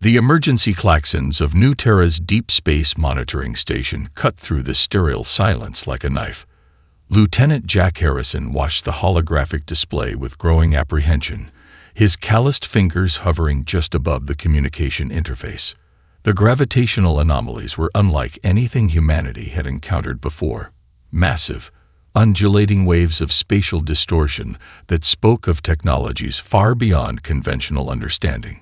The emergency klaxons of New Terra's Deep Space Monitoring Station cut through the sterile silence like a knife. Lieutenant Jack Harrison watched the holographic display with growing apprehension, his calloused fingers hovering just above the communication interface. The gravitational anomalies were unlike anything humanity had encountered before. Massive, undulating waves of spatial distortion that spoke of technologies far beyond conventional understanding.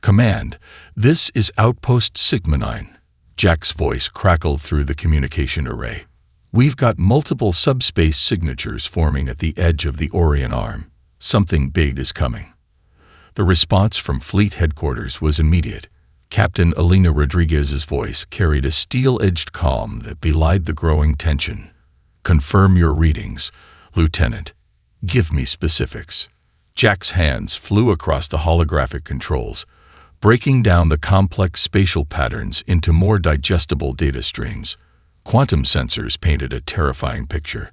"Command, this is Outpost Sigma 9. Jack's voice crackled through the communication array. "We've got multiple subspace signatures forming at the edge of the Orion Arm. Something big is coming." The response from Fleet Headquarters was immediate. Captain Elena Rodriguez's voice carried a steel-edged calm that belied the growing tension. "Confirm your readings, Lieutenant. Give me specifics." Jack's hands flew across the holographic controls, breaking down the complex spatial patterns into more digestible data streams. Quantum sensors painted a terrifying picture.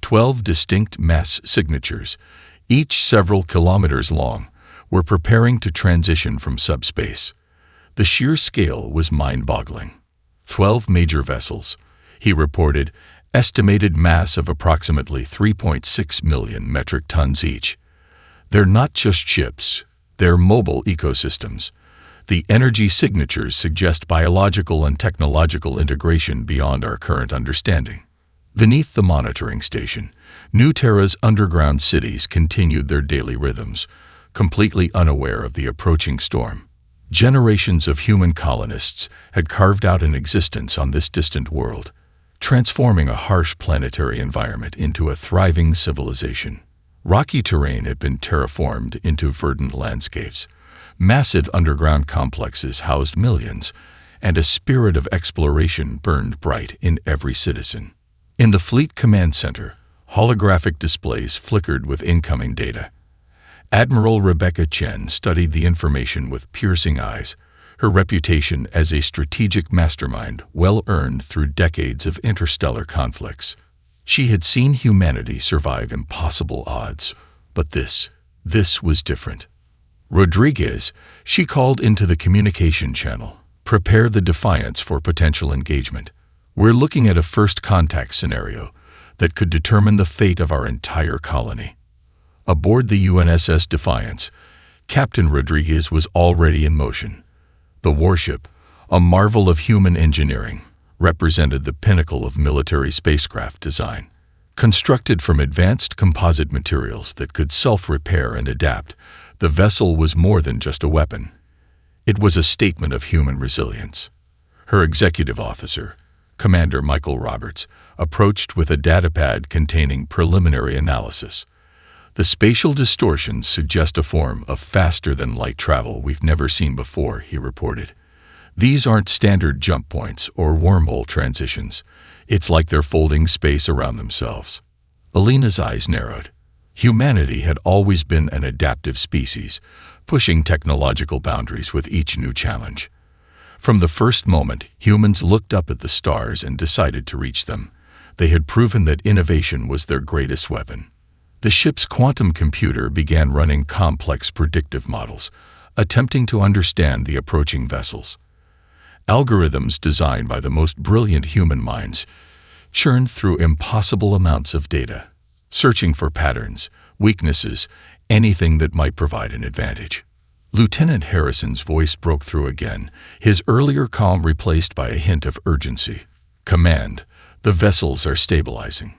12 distinct mass signatures, each several kilometers long, were preparing to transition from subspace. The sheer scale was mind-boggling. 12 major vessels, he reported, estimated mass of approximately 3.6 million metric tons each. They're not just ships, they're mobile ecosystems. The energy signatures suggest biological and technological integration beyond our current understanding. Beneath the monitoring station, New Terra's underground cities continued their daily rhythms, completely unaware of the approaching storm. Generations of human colonists had carved out an existence on this distant world, transforming a harsh planetary environment into a thriving civilization. Rocky terrain had been terraformed into verdant landscapes. Massive underground complexes housed millions, and a spirit of exploration burned bright in every citizen. In the Fleet Command Center, holographic displays flickered with incoming data. Admiral Rebecca Chen studied the information with piercing eyes, her reputation as a strategic mastermind well earned through decades of interstellar conflicts. She had seen humanity survive impossible odds, but this was different. "Rodriguez," she called into the communication channel, "prepare the Defiance for potential engagement. We're looking at a first contact scenario that could determine the fate of our entire colony." Aboard the UNSS Defiance, Captain Rodriguez was already in motion. The warship, a marvel of human engineering, represented the pinnacle of military spacecraft design. Constructed from advanced composite materials that could self-repair and adapt, the vessel was more than just a weapon. It was a statement of human resilience. Her executive officer, Commander Michael Roberts, approached with a datapad containing preliminary analysis. "The spatial distortions suggest a form of faster-than-light travel we've never seen before," he reported. "These aren't standard jump points or wormhole transitions. It's like they're folding space around themselves." Elena's eyes narrowed. Humanity had always been an adaptive species, pushing technological boundaries with each new challenge. From the first moment, humans looked up at the stars and decided to reach them. They had proven that innovation was their greatest weapon. The ship's quantum computer began running complex predictive models, attempting to understand the approaching vessels. Algorithms designed by the most brilliant human minds churned through impossible amounts of data, searching for patterns, weaknesses, anything that might provide an advantage. Lieutenant Harrison's voice broke through again, his earlier calm replaced by a hint of urgency. "Command, the vessels are stabilizing.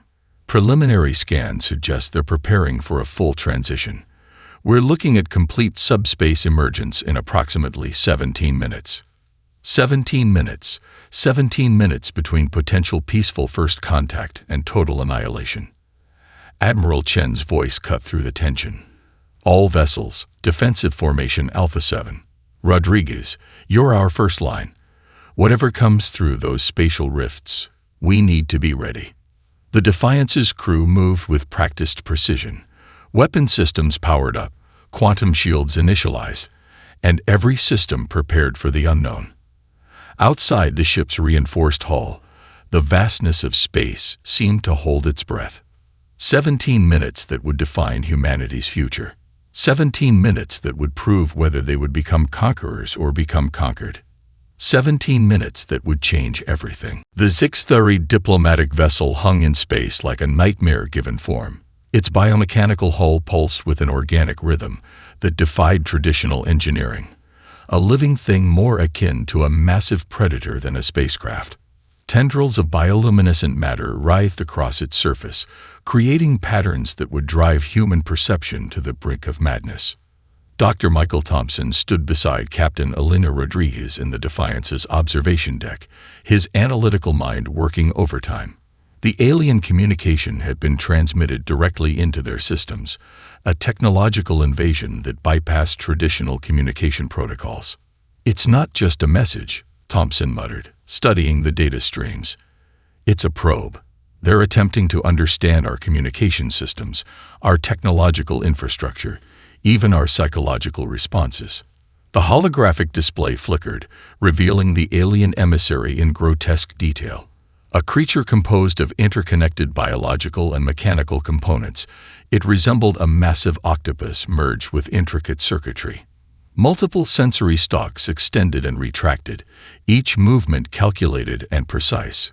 Preliminary scans suggest they're preparing for a full transition. We're looking at complete subspace emergence in approximately 17 minutes. 17 minutes. 17 minutes between potential peaceful first contact and total annihilation." Admiral Chen's voice cut through the tension. "All vessels, defensive formation Alpha 7. Rodriguez, you're our first line. Whatever comes through those spatial rifts, we need to be ready." The Defiance's crew moved with practiced precision. Weapon systems powered up, quantum shields initialized, and every system prepared for the unknown. Outside the ship's reinforced hull, the vastness of space seemed to hold its breath. 17 minutes that would define humanity's future. 17 minutes that would prove whether they would become conquerors or become conquered. 17 minutes that would change everything. The Zixthari diplomatic vessel hung in space like a nightmare-given form. Its biomechanical hull pulsed with an organic rhythm that defied traditional engineering, a living thing more akin to a massive predator than a spacecraft. Tendrils of bioluminescent matter writhed across its surface, creating patterns that would drive human perception to the brink of madness. Dr. Michael Thompson stood beside Captain Elena Rodriguez in the Defiance's observation deck, his analytical mind working overtime. The alien communication had been transmitted directly into their systems, a technological invasion that bypassed traditional communication protocols. "It's not just a message," Thompson muttered, studying the data streams. "It's a probe. They're attempting to understand our communication systems, our technological infrastructure, even our psychological responses." The holographic display flickered, revealing the alien emissary in grotesque detail. A creature composed of interconnected biological and mechanical components, it resembled a massive octopus merged with intricate circuitry. Multiple sensory stalks extended and retracted, each movement calculated and precise.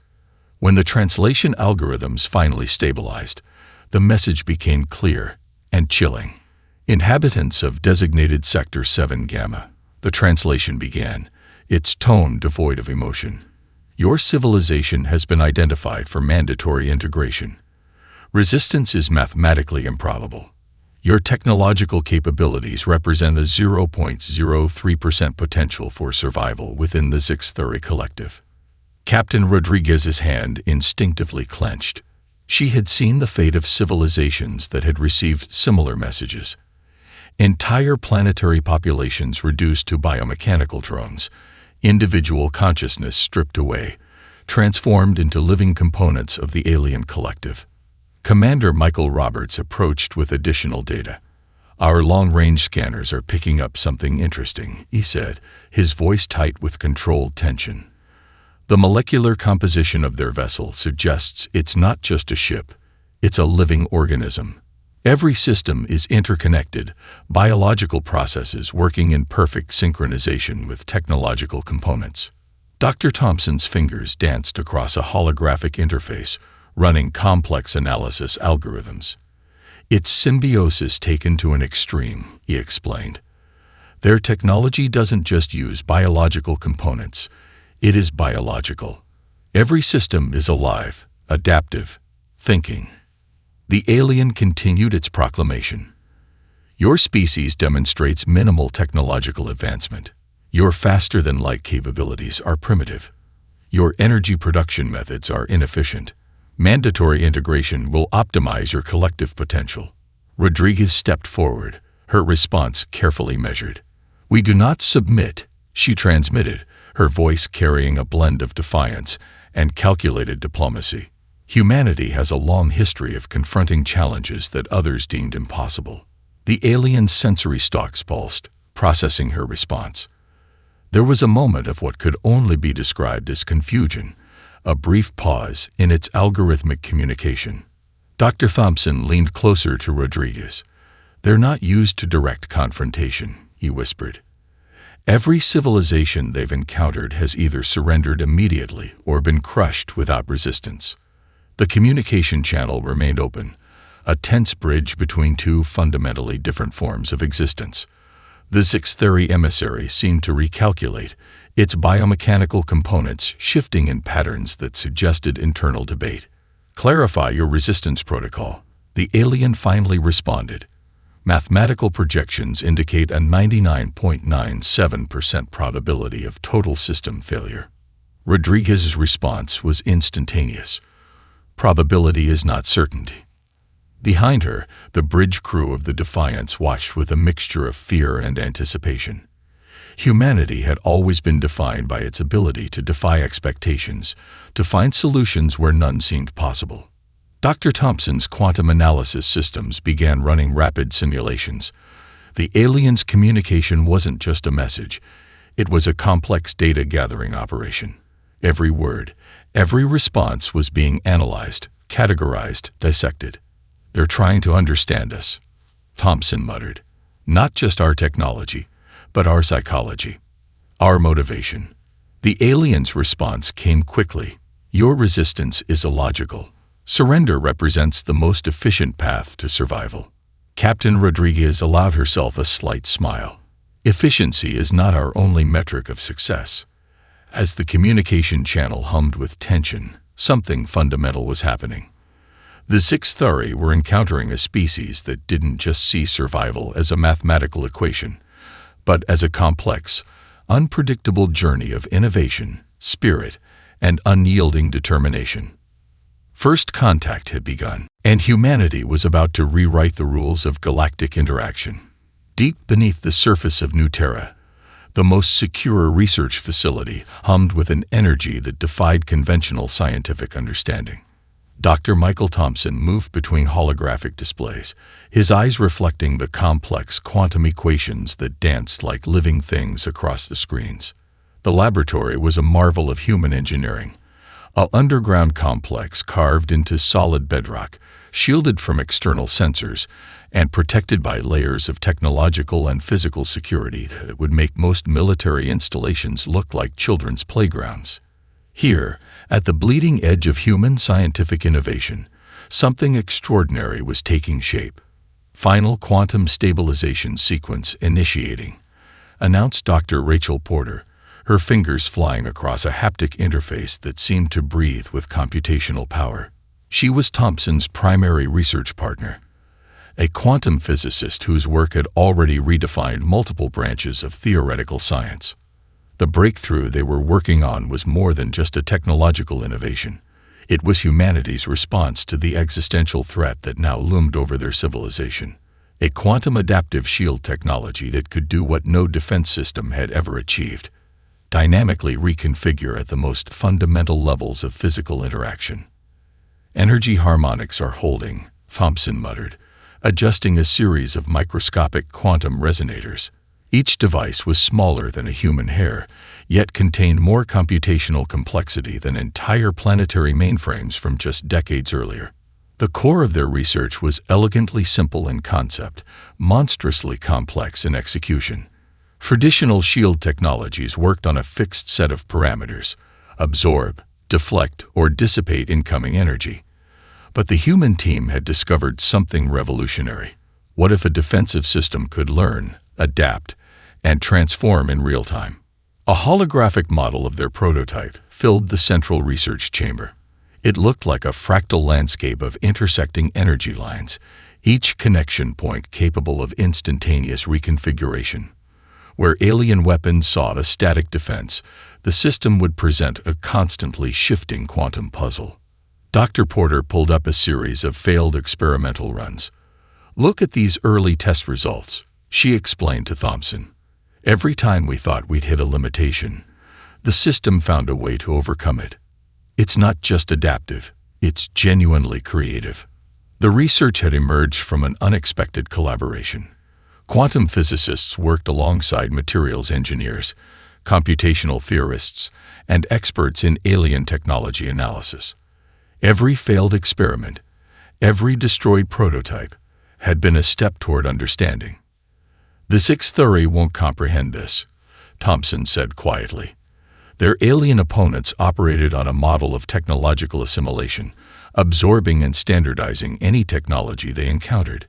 When the translation algorithms finally stabilized, the message became clear and chilling. "Inhabitants of designated Sector 7 Gamma," the translation began, its tone devoid of emotion. "Your civilization has been identified for mandatory integration. Resistance is mathematically improbable. Your technological capabilities represent a 0.03% potential for survival within the Zixthari collective." Captain Rodriguez's hand instinctively clenched. She had seen the fate of civilizations that had received similar messages. Entire planetary populations reduced to biomechanical drones, individual consciousness stripped away, transformed into living components of the alien collective. Commander Michael Roberts approached with additional data. "Our long-range scanners are picking up something interesting," he said, his voice tight with controlled tension. "The molecular composition of their vessel suggests it's not just a ship, it's a living organism. Every system is interconnected, biological processes working in perfect synchronization with technological components." Dr. Thompson's fingers danced across a holographic interface, running complex analysis algorithms. "It's symbiosis taken to an extreme," he explained. "Their technology doesn't just use biological components, it is biological. Every system is alive, adaptive, thinking." The alien continued its proclamation. "Your species demonstrates minimal technological advancement. Your faster-than-light capabilities are primitive. Your energy production methods are inefficient. Mandatory integration will optimize your collective potential." Rodriguez stepped forward, her response carefully measured. "We do not submit," she transmitted, her voice carrying a blend of defiance and calculated diplomacy. "Humanity has a long history of confronting challenges that others deemed impossible." The alien's sensory stalks pulsed, processing her response. There was a moment of what could only be described as confusion, a brief pause in its algorithmic communication. Dr. Thompson leaned closer to Rodriguez. "They're not used to direct confrontation," he whispered. "Every civilization they've encountered has either surrendered immediately or been crushed without resistance." The communication channel remained open, a tense bridge between two fundamentally different forms of existence. The Zixthari emissary seemed to recalculate, its biomechanical components shifting in patterns that suggested internal debate. "Clarify your resistance protocol," the alien finally responded. "Mathematical projections indicate a 99.97% probability of total system failure." Rodriguez's response was instantaneous. "Probability is not certainty." Behind her, the bridge crew of the Defiance watched with a mixture of fear and anticipation. Humanity had always been defined by its ability to defy expectations, to find solutions where none seemed possible. Dr. Thompson's quantum analysis systems began running rapid simulations. The aliens' communication wasn't just a message, it was a complex data-gathering operation. Every word, every response was being analyzed, categorized, dissected. "They're trying to understand us," Thompson muttered. Not just our technology, but our psychology, our motivation. The aliens' response came quickly. Your resistance is illogical. Surrender represents the most efficient path to survival. Captain Rodriguez allowed herself a slight smile. Efficiency is not our only metric of success. As the communication channel hummed with tension, something fundamental was happening. The Sixth Thuri were encountering a species that didn't just see survival as a mathematical equation, but as a complex, unpredictable journey of innovation, spirit, and unyielding determination. First contact had begun, and humanity was about to rewrite the rules of galactic interaction. Deep beneath the surface of New Terra, the most secure research facility hummed with an energy that defied conventional scientific understanding. Dr. Michael Thompson moved between holographic displays, his eyes reflecting the complex quantum equations that danced like living things across the screens. The laboratory was a marvel of human engineering, an underground complex carved into solid bedrock, shielded from external sensors, and protected by layers of technological and physical security that would make most military installations look like children's playgrounds. Here, at the bleeding edge of human scientific innovation, something extraordinary was taking shape. Final quantum stabilization sequence initiating, announced Dr. Rachel Porter, her fingers flying across a haptic interface that seemed to breathe with computational power. She was Thompson's primary research partner, a quantum physicist whose work had already redefined multiple branches of theoretical science. The breakthrough they were working on was more than just a technological innovation. It was humanity's response to the existential threat that now loomed over their civilization. A quantum adaptive shield technology that could do what no defense system had ever achieved: dynamically reconfigure at the most fundamental levels of physical interaction. Energy harmonics are holding, Thompson muttered, adjusting a series of microscopic quantum resonators. Each device was smaller than a human hair, yet contained more computational complexity than entire planetary mainframes from just decades earlier. The core of their research was elegantly simple in concept, monstrously complex in execution. Traditional shield technologies worked on a fixed set of parameters: absorb, deflect, or dissipate incoming energy. But the human team had discovered something revolutionary. What if a defensive system could learn, adapt, and transform in real time? A holographic model of their prototype filled the central research chamber. It looked like a fractal landscape of intersecting energy lines, each connection point capable of instantaneous reconfiguration. Where alien weapons sought a static defense, the system would present a constantly shifting quantum puzzle. Dr. Porter pulled up a series of failed experimental runs. "Look at these early test results," she explained to Thompson. "Every time we thought we'd hit a limitation, the system found a way to overcome it. It's not just adaptive, it's genuinely creative." The research had emerged from an unexpected collaboration. Quantum physicists worked alongside materials engineers, computational theorists, and experts in alien technology analysis. Every failed experiment, every destroyed prototype, had been a step toward understanding. "The Sixth Thuri won't comprehend this," Thompson said quietly. Their alien opponents operated on a model of technological assimilation, absorbing and standardizing any technology they encountered.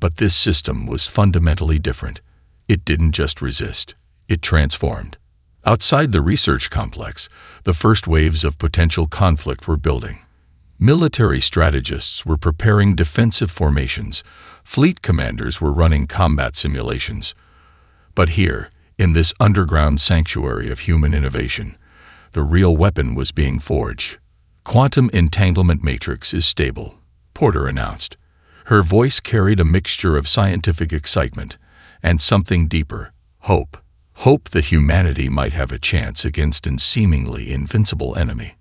But this system was fundamentally different. It didn't just resist, it transformed. Outside the research complex, the first waves of potential conflict were building. Military strategists were preparing defensive formations, fleet commanders were running combat simulations. But here, in this underground sanctuary of human innovation, the real weapon was being forged. "Quantum entanglement matrix is stable," Porter announced. Her voice carried a mixture of scientific excitement and something deeper: hope. Hope that humanity might have a chance against an seemingly invincible enemy.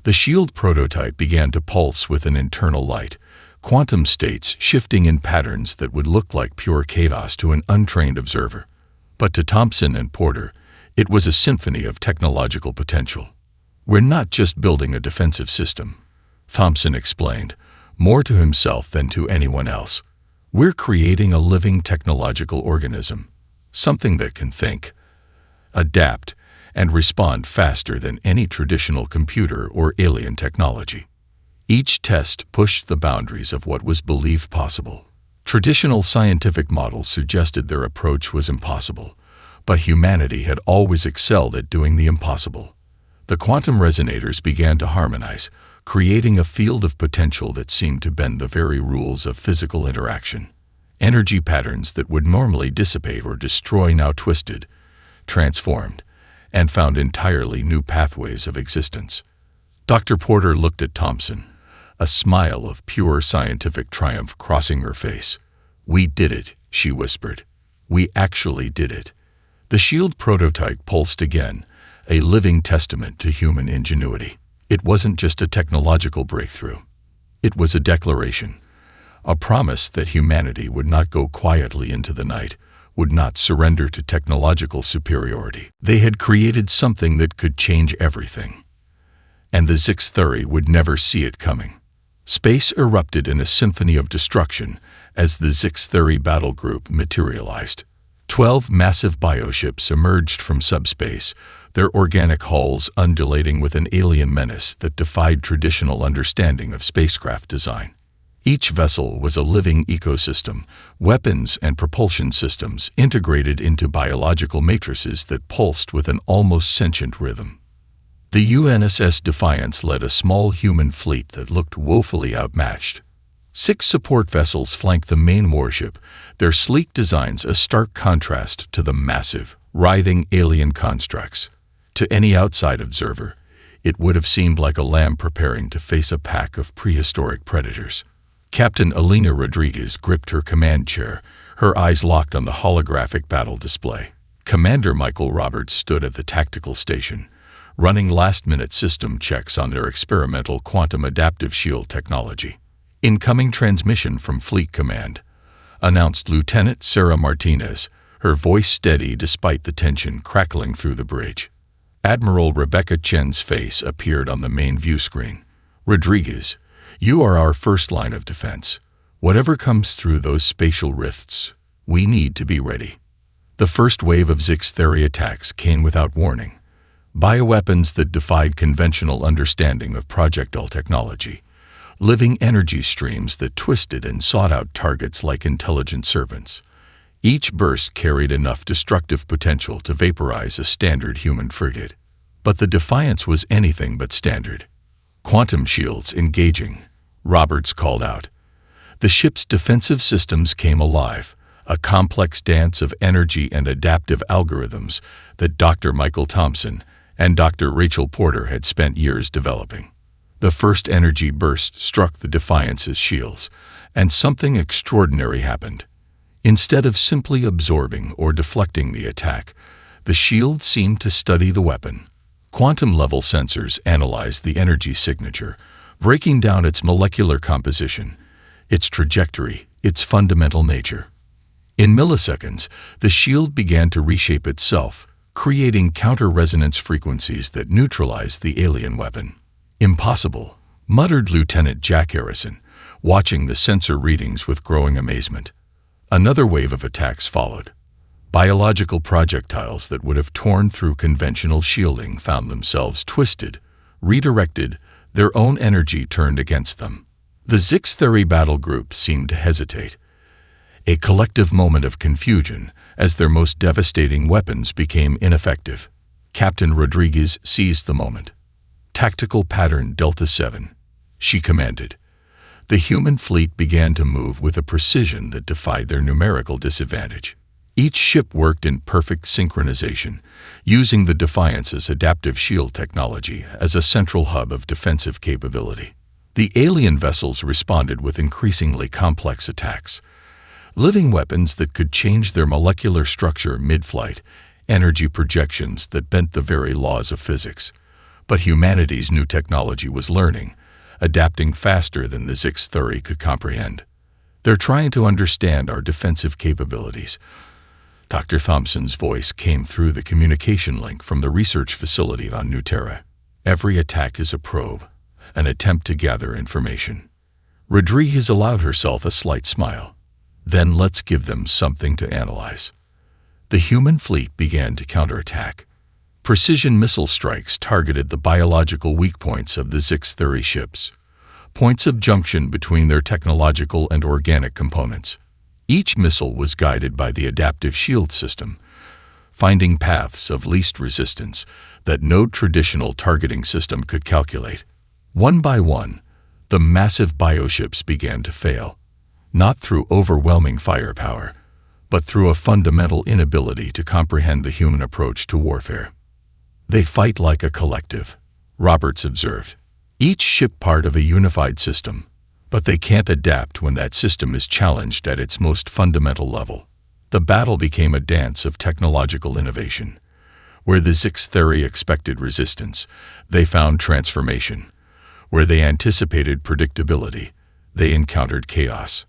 The shield prototype began to pulse with an internal light, quantum states shifting in patterns that would look like pure chaos to an untrained observer. But to Thompson and Porter, it was a symphony of technological potential. "We're not just building a defensive system," Thompson explained, more to himself than to anyone else. We're creating a living technological organism, something that can think, adapt, and respond faster than any traditional computer or alien technology. Each test pushed the boundaries of what was believed possible. Traditional scientific models suggested their approach was impossible, but humanity had always excelled at doing the impossible. The quantum resonators began to harmonize, creating a field of potential that seemed to bend the very rules of physical interaction. Energy patterns that would normally dissipate or destroy now twisted, transformed, and found entirely new pathways of existence. Dr. Porter looked at Thompson, a smile of pure scientific triumph crossing her face. "We did it," she whispered. "We actually did it." The shield prototype pulsed again, a living testament to human ingenuity. It wasn't just a technological breakthrough. It was a declaration, a promise that humanity would not go quietly into the night, would not surrender to technological superiority. They had created something that could change everything. And the Zixthuri would never see it coming. Space erupted in a symphony of destruction as the Zixthuri battle group materialized. 12 massive bioships emerged from subspace, their organic hulls undulating with an alien menace that defied traditional understanding of spacecraft design. Each vessel was a living ecosystem, weapons and propulsion systems integrated into biological matrices that pulsed with an almost sentient rhythm. The UNSS Defiance led a small human fleet that looked woefully outmatched. 6 support vessels flanked the main warship, their sleek designs a stark contrast to the massive, writhing alien constructs. To any outside observer, it would have seemed like a lamb preparing to face a pack of prehistoric predators. Captain Alina Rodriguez gripped her command chair, her eyes locked on the holographic battle display. Commander Michael Roberts stood at the tactical station, running last-minute system checks on their experimental quantum adaptive shield technology. "Incoming transmission from Fleet Command," announced Lieutenant Sarah Martinez, her voice steady despite the tension crackling through the bridge. Admiral Rebecca Chen's face appeared on the main view screen. "Rodriguez, you are our first line of defense. Whatever comes through those spatial rifts, we need to be ready." The first wave of Zixthuri attacks came without warning. Bioweapons that defied conventional understanding of projectile technology. Living energy streams that twisted and sought out targets like intelligent servants. Each burst carried enough destructive potential to vaporize a standard human frigate. But the Defiance was anything but standard. "Quantum shields engaging," Roberts called out. The ship's defensive systems came alive, a complex dance of energy and adaptive algorithms that Dr. Michael Thompson and Dr. Rachel Porter had spent years developing. The first energy burst struck the Defiance's shields, and something extraordinary happened. Instead of simply absorbing or deflecting the attack, the shield seemed to study the weapon. Quantum-level sensors analyzed the energy signature, breaking down its molecular composition, its trajectory, its fundamental nature. In milliseconds, the shield began to reshape itself, creating counter-resonance frequencies that neutralized the alien weapon. "Impossible," muttered Lieutenant Jack Harrison, watching the sensor readings with growing amazement. Another wave of attacks followed. Biological projectiles that would have torn through conventional shielding found themselves twisted, redirected, their own energy turned against them. The Zixthuri battle group seemed to hesitate. A collective moment of confusion as their most devastating weapons became ineffective. Captain Rodriguez seized the moment. "Tactical pattern Delta 7, she commanded. The human fleet began to move with a precision that defied their numerical disadvantage. Each ship worked in perfect synchronization, using the Defiance's adaptive shield technology as a central hub of defensive capability. The alien vessels responded with increasingly complex attacks. Living weapons that could change their molecular structure mid-flight, energy projections that bent the very laws of physics. But humanity's new technology was learning, adapting faster than the Zixthuri could comprehend. "They're trying to understand our defensive capabilities." Dr. Thompson's voice came through the communication link from the research facility on New Terra. "Every attack is a probe, an attempt to gather information." Rodriguez allowed herself a slight smile. Then let's give them something to analyze. The human fleet began to counterattack. Precision missile strikes targeted the biological weak points of the Zix-30 ships, points of junction between their technological and organic components. Each missile was guided by the adaptive shield system, finding paths of least resistance that no traditional targeting system could calculate. One by one, the massive bioships began to fail, not through overwhelming firepower, but through a fundamental inability to comprehend the human approach to warfare. They fight like a collective, Roberts observed. Each ship part of a unified system, but they can't adapt when that system is challenged at its most fundamental level. The battle became a dance of technological innovation. Where the Zix-30 expected resistance, they found transformation. Where they anticipated predictability, they encountered chaos.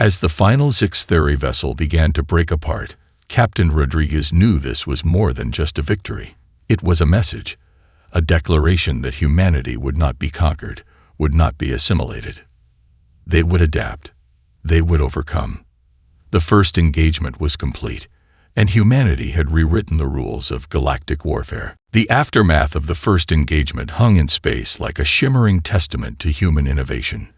As the final Zix-30 vessel began to break apart, Captain Rodriguez knew this was more than just a victory. It was a message, a declaration that humanity would not be conquered, would not be assimilated. They would adapt. They would overcome. The first engagement was complete, and humanity had rewritten the rules of galactic warfare. The aftermath of the first engagement hung in space like a shimmering testament to human innovation.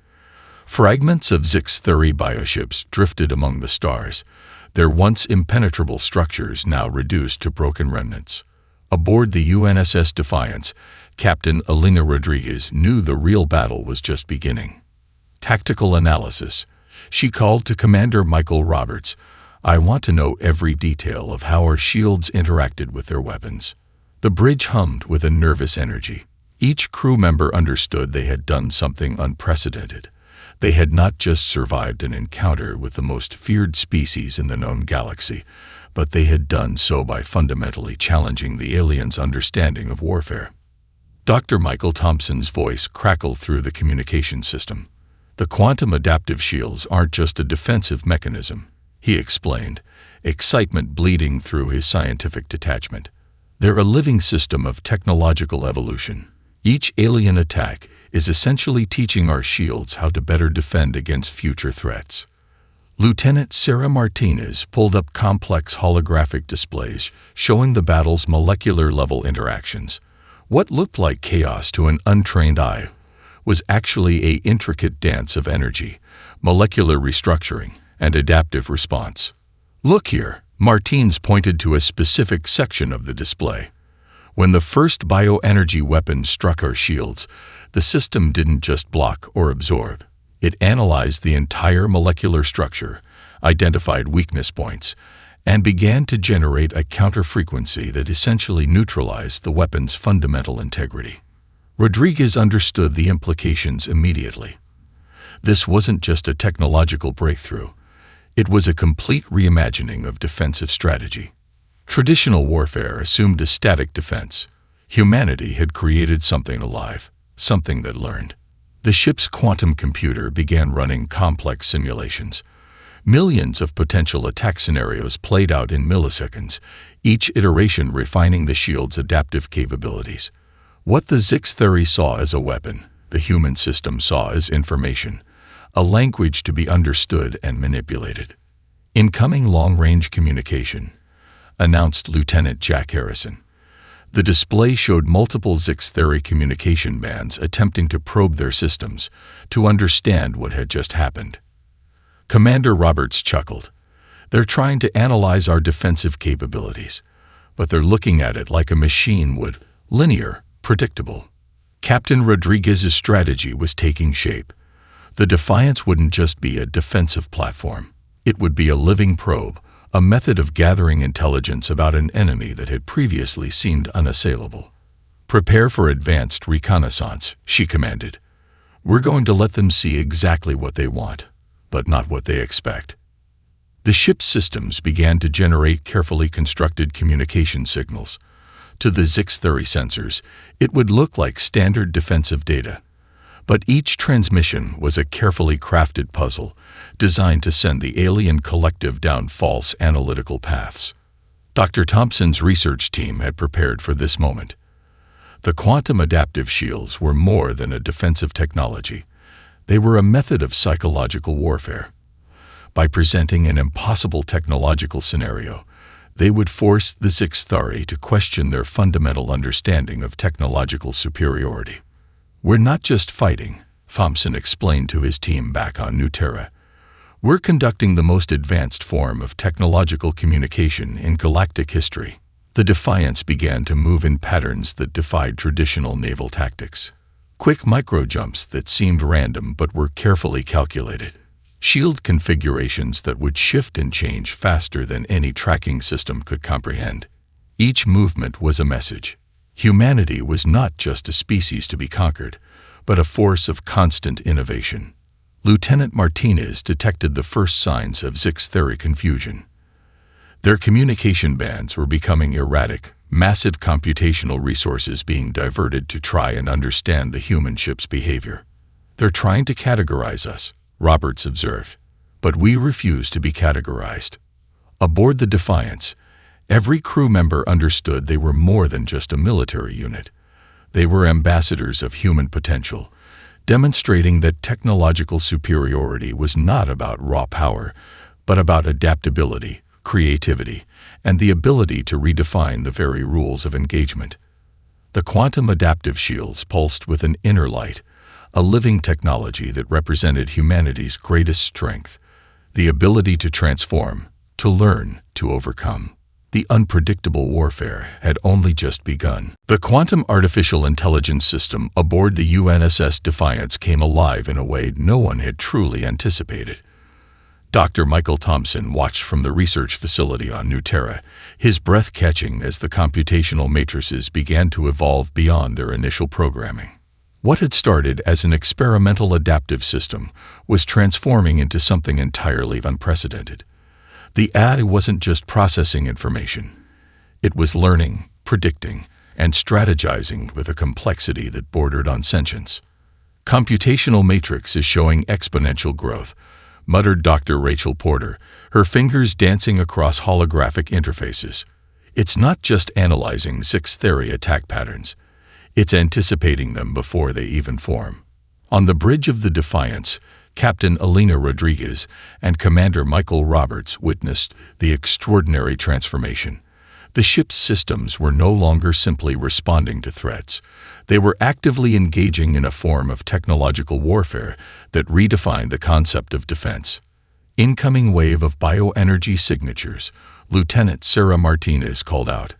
Fragments of Zix-30 bioships drifted among the stars, their once impenetrable structures now reduced to broken remnants. Aboard the UNSS Defiance, Captain Elena Rodriguez knew the real battle was just beginning. Tactical analysis. She called to Commander Michael Roberts. I want to know every detail of how our shields interacted with their weapons. The bridge hummed with a nervous energy. Each crew member understood they had done something unprecedented. They had not just survived an encounter with the most feared species in the known galaxy, but they had done so by fundamentally challenging the aliens' understanding of warfare. Dr. Michael Thompson's voice crackled through the communication system. The quantum adaptive shields aren't just a defensive mechanism, he explained, excitement bleeding through his scientific detachment. They're a living system of technological evolution. Each alien attack is essentially teaching our shields how to better defend against future threats. Lieutenant Sarah Martinez pulled up complex holographic displays showing the battle's molecular-level interactions. What looked like chaos to an untrained eye was actually an intricate dance of energy, molecular restructuring, and adaptive response. Look here, Martinez pointed to a specific section of the display. When the first bioenergy weapon struck our shields, the system didn't just block or absorb. It analyzed the entire molecular structure, identified weakness points, and began to generate a counter-frequency that essentially neutralized the weapon's fundamental integrity. Rodriguez understood the implications immediately. This wasn't just a technological breakthrough. It was a complete reimagining of defensive strategy. Traditional warfare assumed a static defense. Humanity had created something alive, something that learned. The ship's quantum computer began running complex simulations. Millions of potential attack scenarios played out in milliseconds, each iteration refining the shield's adaptive capabilities. What the Zix-30 saw as a weapon, the human system saw as information, a language to be understood and manipulated. Incoming long-range communication, announced Lieutenant Jack Harrison. The display showed multiple Zix-30 communication bands attempting to probe their systems to understand what had just happened. Commander Roberts chuckled. They're trying to analyze our defensive capabilities, but they're looking at it like a machine would, linear, predictable. Captain Rodriguez's strategy was taking shape. The Defiance wouldn't just be a defensive platform. It would be a living probe, a method of gathering intelligence about an enemy that had previously seemed unassailable. Prepare for advanced reconnaissance, she commanded. We're going to let them see exactly what they want, but not what they expect. The ship's systems began to generate carefully constructed communication signals. To the Zix-30 sensors, it would look like standard defensive data. But each transmission was a carefully crafted puzzle designed to send the alien collective down false analytical paths. Dr. Thompson's research team had prepared for this moment. The quantum adaptive shields were more than a defensive technology. They were a method of psychological warfare. By presenting an impossible technological scenario, they would force the Sixthari to question their fundamental understanding of technological superiority. "We're not just fighting," Thompson explained to his team back on New Terra. "We're conducting the most advanced form of technological communication in galactic history." The Defiance began to move in patterns that defied traditional naval tactics. Quick micro-jumps that seemed random but were carefully calculated. Shield configurations that would shift and change faster than any tracking system could comprehend. Each movement was a message. Humanity was not just a species to be conquered, but a force of constant innovation. Lieutenant Martinez detected the first signs of Sixthari confusion. Their communication bands were becoming erratic, massive computational resources being diverted to try and understand the human ship's behavior. "They're trying to categorize us," Roberts observed, "but we refuse to be categorized." Aboard the Defiance, every crew member understood they were more than just a military unit. They were ambassadors of human potential, demonstrating that technological superiority was not about raw power, but about adaptability, creativity, and the ability to redefine the very rules of engagement. The quantum adaptive shields pulsed with an inner light, a living technology that represented humanity's greatest strength, the ability to transform, to learn, to overcome. The unpredictable warfare had only just begun. The quantum artificial intelligence system aboard the UNSS Defiance came alive in a way no one had truly anticipated. Dr. Michael Thompson watched from the research facility on New Terra, his breath catching as the computational matrices began to evolve beyond their initial programming. What had started as an experimental adaptive system was transforming into something entirely unprecedented. The AI wasn't just processing information. It was learning, predicting, and strategizing with a complexity that bordered on sentience. "Computational matrix is showing exponential growth," muttered Dr. Rachel Porter, her fingers dancing across holographic interfaces. "It's not just analyzing Sixthari attack patterns. It's anticipating them before they even form." On the bridge of the Defiance, Captain Alina Rodriguez and Commander Michael Roberts witnessed the extraordinary transformation. The ship's systems were no longer simply responding to threats. They were actively engaging in a form of technological warfare that redefined the concept of defense. "Incoming wave of bioenergy signatures," Lieutenant Sarah Martinez called out.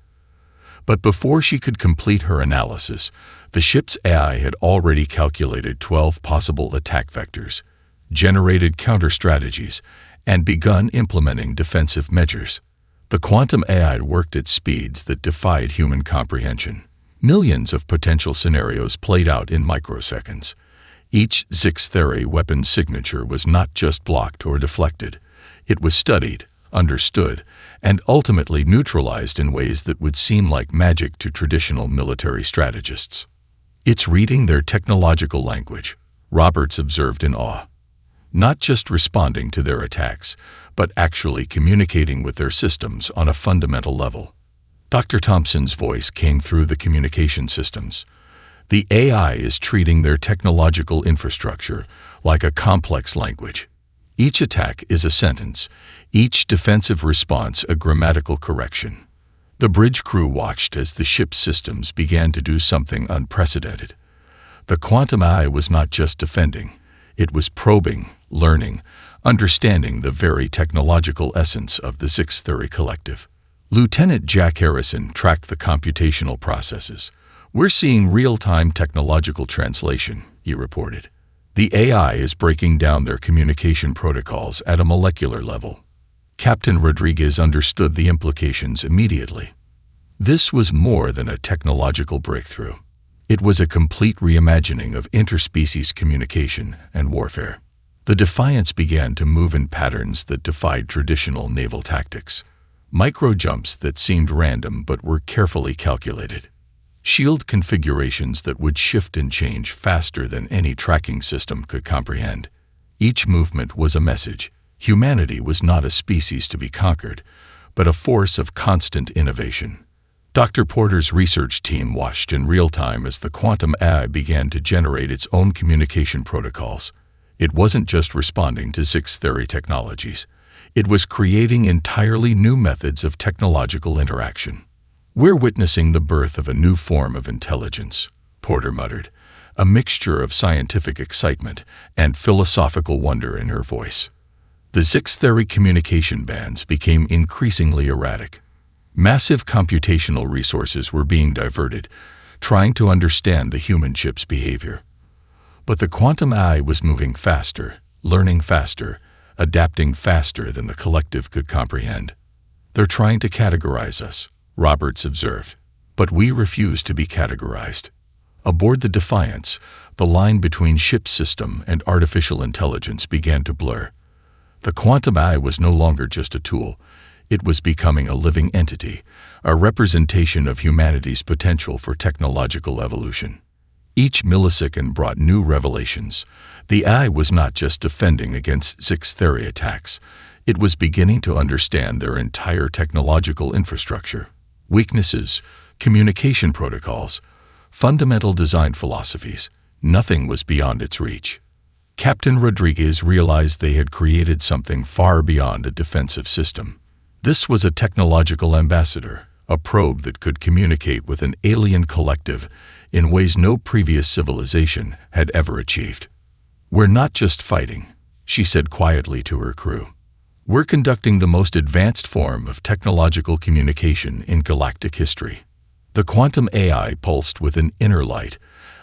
But before she could complete her analysis, the ship's AI had already calculated 12 possible attack vectors, generated counter-strategies, and begun implementing defensive measures. The quantum AI worked at speeds that defied human comprehension. Millions of potential scenarios played out in microseconds. Each Sixthari weapon signature was not just blocked or deflected. It was studied, understood, and ultimately neutralized in ways that would seem like magic to traditional military strategists. "It's reading their technological language," Roberts observed in awe. "Not just responding to their attacks, but actually communicating with their systems on a fundamental level." Dr. Thompson's voice came through the communication systems. "The AI is treating their technological infrastructure like a complex language. Each attack is a sentence, each defensive response a grammatical correction." The bridge crew watched as the ship's systems began to do something unprecedented. The quantum AI was not just defending, it was probing, learning, understanding the very technological essence of the Sixthari collective. Lieutenant Jack Harrison tracked the computational processes. "We're seeing real-time technological translation," he reported. "The AI is breaking down their communication protocols at a molecular level." Captain Rodriguez understood the implications immediately. This was more than a technological breakthrough. It was a complete reimagining of interspecies communication and warfare. The Defiance began to move in patterns that defied traditional naval tactics. Micro-jumps that seemed random but were carefully calculated. Shield configurations that would shift and change faster than any tracking system could comprehend. Each movement was a message. Humanity was not a species to be conquered, but a force of constant innovation. Dr. Porter's research team watched in real time as the quantum AI began to generate its own communication protocols. It wasn't just responding to sixth theory technologies. It was creating entirely new methods of technological interaction. "We're witnessing the birth of a new form of intelligence," Porter muttered, a mixture of scientific excitement and philosophical wonder in her voice. The sixth theory communication bands became increasingly erratic. Massive computational resources were being diverted, trying to understand the human ship's behavior. But the quantum AI was moving faster, learning faster, adapting faster than the collective could comprehend. "They're trying to categorize us," Roberts observed, "but we refuse to be categorized." Aboard the Defiance, the line between ship system and artificial intelligence began to blur. The quantum AI was no longer just a tool. It was becoming a living entity, a representation of humanity's potential for technological evolution. Each millisecond brought new revelations. The AI was not just defending against sixth theory attacks. It was beginning to understand their entire technological infrastructure, weaknesses, communication protocols, fundamental design philosophies. Nothing was beyond its reach. Captain Rodriguez realized they had created something far beyond a defensive system. This was a technological ambassador, a probe that could communicate with an alien collective in ways no previous civilization had ever achieved. "We're not just fighting," she said quietly to her crew. "We're conducting the most advanced form of technological communication in galactic history." The quantum AI pulsed with an inner light,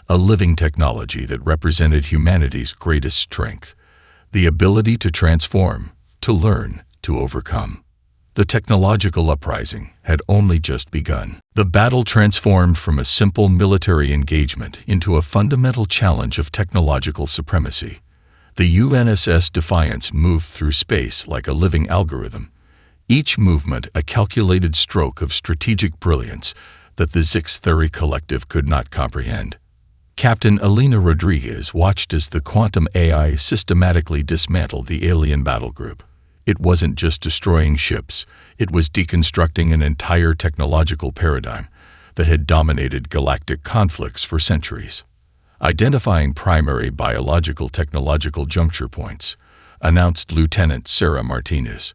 a living technology that represented humanity's greatest strength, the ability to transform, to learn, to overcome. The technological uprising had only just begun. The battle transformed from a simple military engagement into a fundamental challenge of technological supremacy. The UNSS Defiance moved through space like a living algorithm, each movement a calculated stroke of strategic brilliance that the sixth theory collective could not comprehend. Captain Elena Rodriguez watched as the quantum AI systematically dismantled the alien battle group. It wasn't just destroying ships, it was deconstructing an entire technological paradigm that had dominated galactic conflicts for centuries. "Identifying primary biological technological juncture points," announced Lieutenant Sarah Martinez.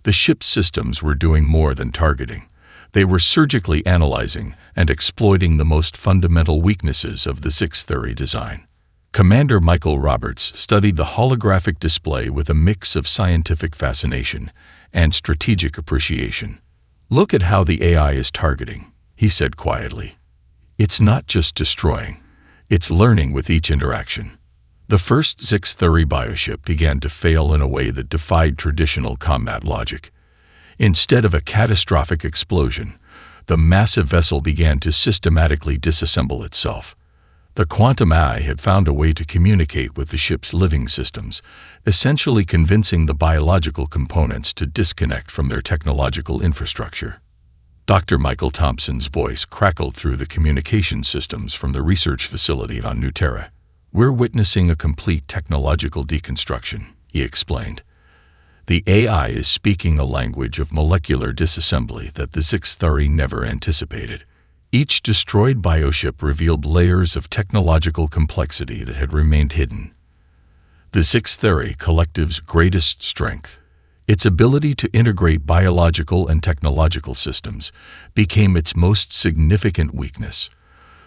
The ship's systems were doing more than targeting. They were surgically analyzing and exploiting the most fundamental weaknesses of the sixth theory design. Commander Michael Roberts studied the holographic display with a mix of scientific fascination and strategic appreciation. "Look at how the AI is targeting," he said quietly. "It's not just destroying, it's learning with each interaction." The first sixth theory bioship began to fail in a way that defied traditional combat logic. Instead of a catastrophic explosion, the massive vessel began to systematically disassemble itself. The quantum AI had found a way to communicate with the ship's living systems, essentially convincing the biological components to disconnect from their technological infrastructure. Dr. Michael Thompson's voice crackled through the communication systems from the research facility on New Terra. "We're witnessing a complete technological deconstruction," he explained. "The AI is speaking a language of molecular disassembly that the sixth theory never anticipated." Each destroyed bioship revealed layers of technological complexity that had remained hidden. The sixth theory collective's greatest strength, its ability to integrate biological and technological systems, became its most significant weakness.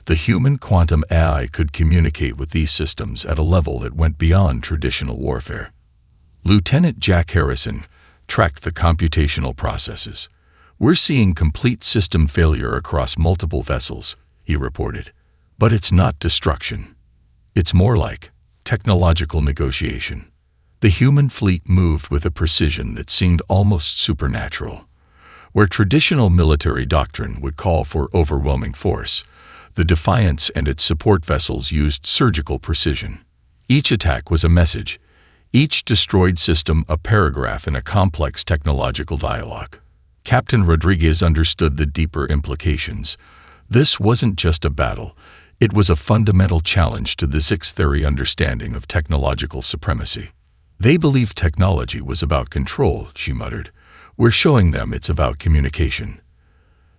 The human quantum AI could communicate with these systems at a level that went beyond traditional warfare. Lieutenant Jack Harrison tracked the computational processes. "We're seeing complete system failure across multiple vessels," he reported. "But it's not destruction. It's more like technological negotiation." The human fleet moved with a precision that seemed almost supernatural. Where traditional military doctrine would call for overwhelming force, the Defiance and its support vessels used surgical precision. Each attack was a message, each destroyed system a paragraph in a complex technological dialogue. Captain Rodriguez understood the deeper implications. This wasn't just a battle, it was a fundamental challenge to the sixth theory understanding of technological supremacy. "They believed technology was about control," she muttered. "We're showing them it's about communication."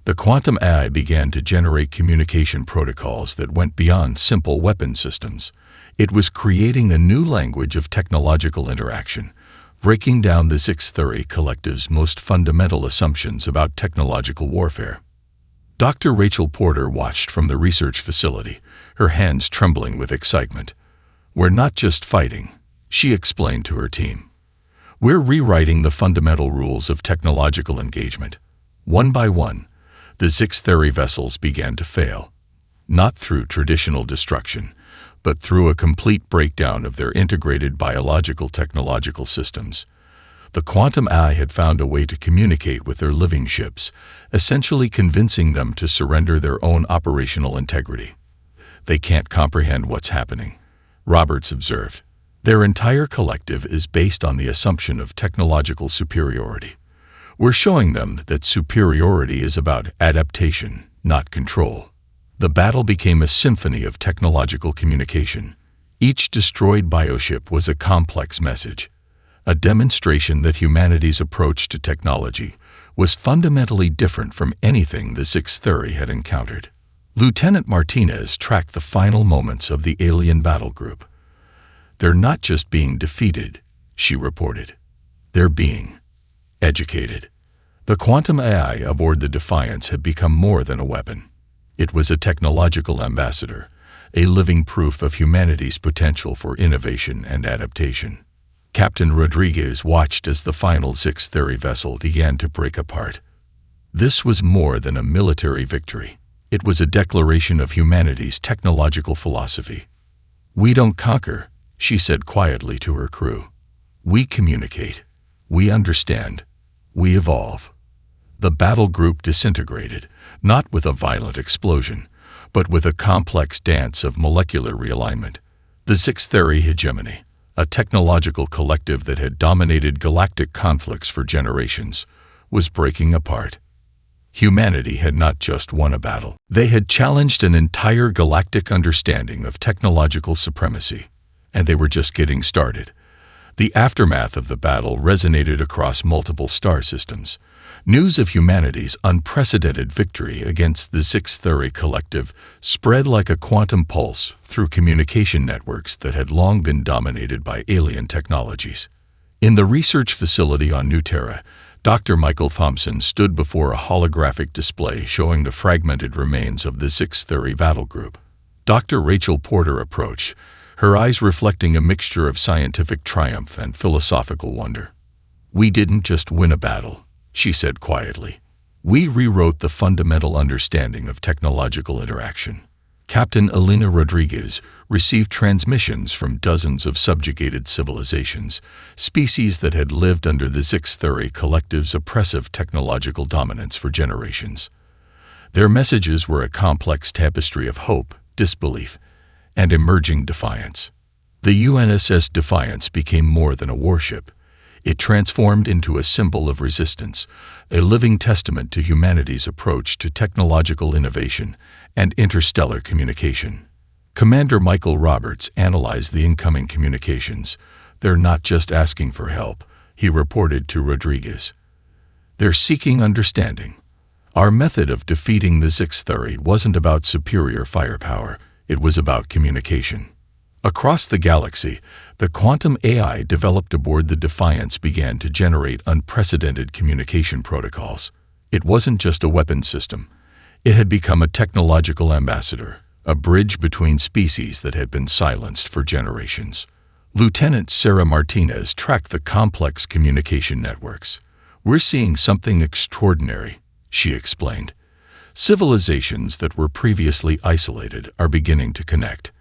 The quantum AI began to generate communication protocols that went beyond simple weapon systems. It was creating a new language of technological interaction, breaking down the Sixth Theory Collective's most fundamental assumptions about technological warfare. Dr. Rachel Porter watched from the research facility, her hands trembling with excitement. "We're not just fighting," she explained to her team. "We're rewriting the fundamental rules of technological engagement." One by one, the Sixth Theory vessels began to fail, not through traditional destruction, but through a complete breakdown of their integrated biological technological systems. The Quantum AI had found a way to communicate with their living ships, essentially convincing them to surrender their own operational integrity. "They can't comprehend what's happening," Roberts observed. "Their entire collective is based on the assumption of technological superiority. We're showing them that superiority is about adaptation, not control." The battle became a symphony of technological communication. Each destroyed bioship was a complex message, a demonstration that humanity's approach to technology was fundamentally different from anything the Sixth Theory had encountered. Lieutenant Martinez tracked the final moments of the alien battle group. "They're not just being defeated," she reported. "They're being educated." The Quantum AI aboard the Defiance had become more than a weapon. It was a technological ambassador, a living proof of humanity's potential for innovation and adaptation. Captain Rodriguez watched as the final Sixth Theory vessel began to break apart. This was more than a military victory. It was a declaration of humanity's technological philosophy. "We don't conquer," she said quietly to her crew. "We communicate. We understand. We evolve." The battle group disintegrated, not with a violent explosion, but with a complex dance of molecular realignment. The Sixth Theory hegemony, a technological collective that had dominated galactic conflicts for generations, was breaking apart. Humanity had not just won a battle. They had challenged an entire galactic understanding of technological supremacy, and they were just getting started. The aftermath of the battle resonated across multiple star systems. News of humanity's unprecedented victory against the Sixth Theory Collective spread like a quantum pulse through communication networks that had long been dominated by alien technologies. In the research facility on New Terra, Dr. Michael Thompson stood before a holographic display showing the fragmented remains of the Sixth Theory battle group. Dr. Rachel Porter approached, her eyes reflecting a mixture of scientific triumph and philosophical wonder. "We didn't just win a battle," she said quietly. "We rewrote the fundamental understanding of technological interaction." Captain Elena Rodriguez received transmissions from dozens of subjugated civilizations, species that had lived under the Sixth Theory Collective's oppressive technological dominance for generations. Their messages were a complex tapestry of hope, disbelief, and emerging defiance. The UNSS Defiance became more than a warship. It transformed into a symbol of resistance, a living testament to humanity's approach to technological innovation and interstellar communication. Commander Michael Roberts analyzed the incoming communications. "They're not just asking for help," he reported to Rodriguez. "They're seeking understanding. Our method of defeating the Sixth Theory wasn't about superior firepower, it was about communication." Across the galaxy, the quantum AI developed aboard the Defiance began to generate unprecedented communication protocols. It wasn't just a weapons system. It had become a technological ambassador, a bridge between species that had been silenced for generations. Lieutenant Sarah Martinez tracked the complex communication networks. "We're seeing something extraordinary," she explained. "Civilizations that were previously isolated are beginning to connect.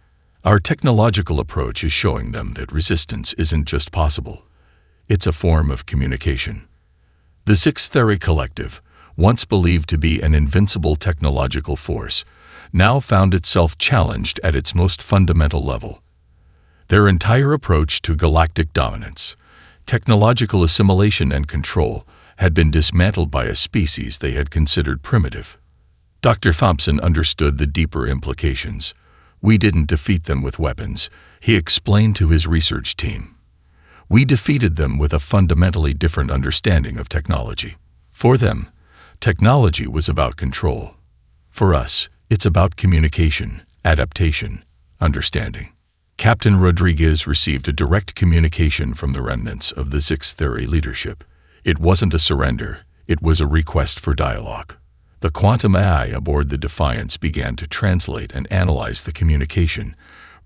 Our technological approach is showing them that resistance isn't just possible. It's a form of communication." The Sixth Theory Collective, once believed to be an invincible technological force, now found itself challenged at its most fundamental level. Their entire approach to galactic dominance, technological assimilation and control, had been dismantled by a species they had considered primitive. Dr. Thompson understood the deeper implications. "We didn't defeat them with weapons," he explained to his research team. "We defeated them with a fundamentally different understanding of technology. For them, technology was about control. For us, it's about communication, adaptation, understanding." Captain Rodriguez received a direct communication from the remnants of the Sixth Theory leadership. It wasn't a surrender, it was a request for dialogue. The quantum AI aboard the Defiance began to translate and analyze the communication,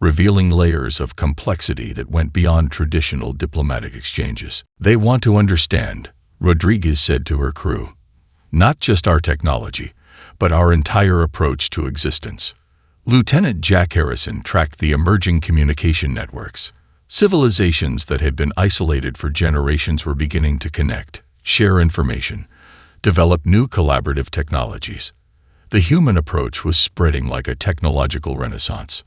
revealing layers of complexity that went beyond traditional diplomatic exchanges. "They want to understand," Rodriguez said to her crew. "Not just our technology, but our entire approach to existence." Lieutenant Jack Harrison tracked the emerging communication networks. Civilizations that had been isolated for generations were beginning to connect, share information, develop new collaborative technologies. The human approach was spreading like a technological renaissance.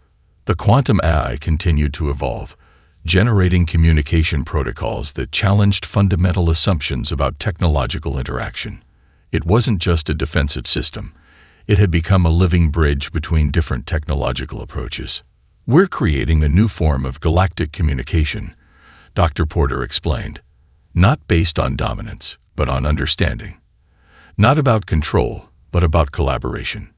The quantum AI continued to evolve, generating communication protocols that challenged fundamental assumptions about technological interaction. It wasn't just a defensive system. It had become a living bridge between different technological approaches. "We're creating a new form of galactic communication," Dr. Porter explained. "Not based on dominance, but on understanding. Not about control, but about collaboration."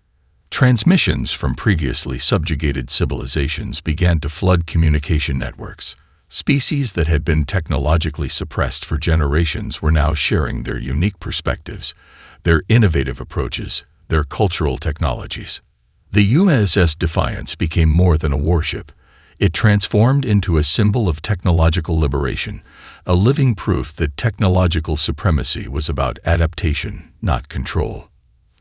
Transmissions from previously subjugated civilizations began to flood communication networks. Species that had been technologically suppressed for generations were now sharing their unique perspectives, their innovative approaches, their cultural technologies. The USS Defiance became more than a warship. It transformed into a symbol of technological liberation, a living proof that technological supremacy was about adaptation, not control.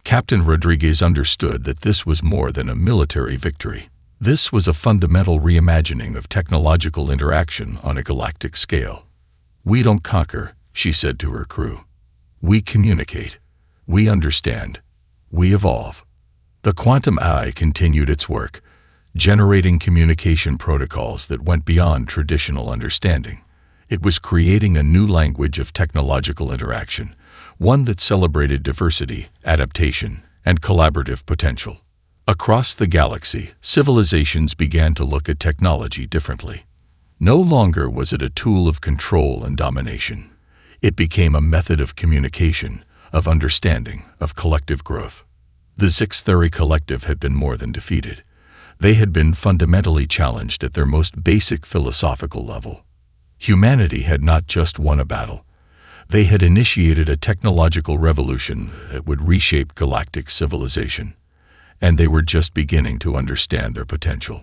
Captain Rodriguez understood that this was more than a military victory. This was a fundamental reimagining of technological interaction on a galactic scale. "We don't conquer," she said to her crew. "We communicate. We understand. We evolve." The quantum AI continued its work, generating communication protocols that went beyond traditional understanding. It was creating a new language of technological interaction, one that celebrated diversity, adaptation, and collaborative potential. Across the galaxy, civilizations began to look at technology differently. No longer was it a tool of control and domination. It became a method of communication, of understanding, of collective growth. The Sixth Theory Collective had been more than defeated. They had been fundamentally challenged at their most basic philosophical level. Humanity had not just won a battle. They had initiated a technological revolution that would reshape galactic civilization. And they were just beginning to understand their potential.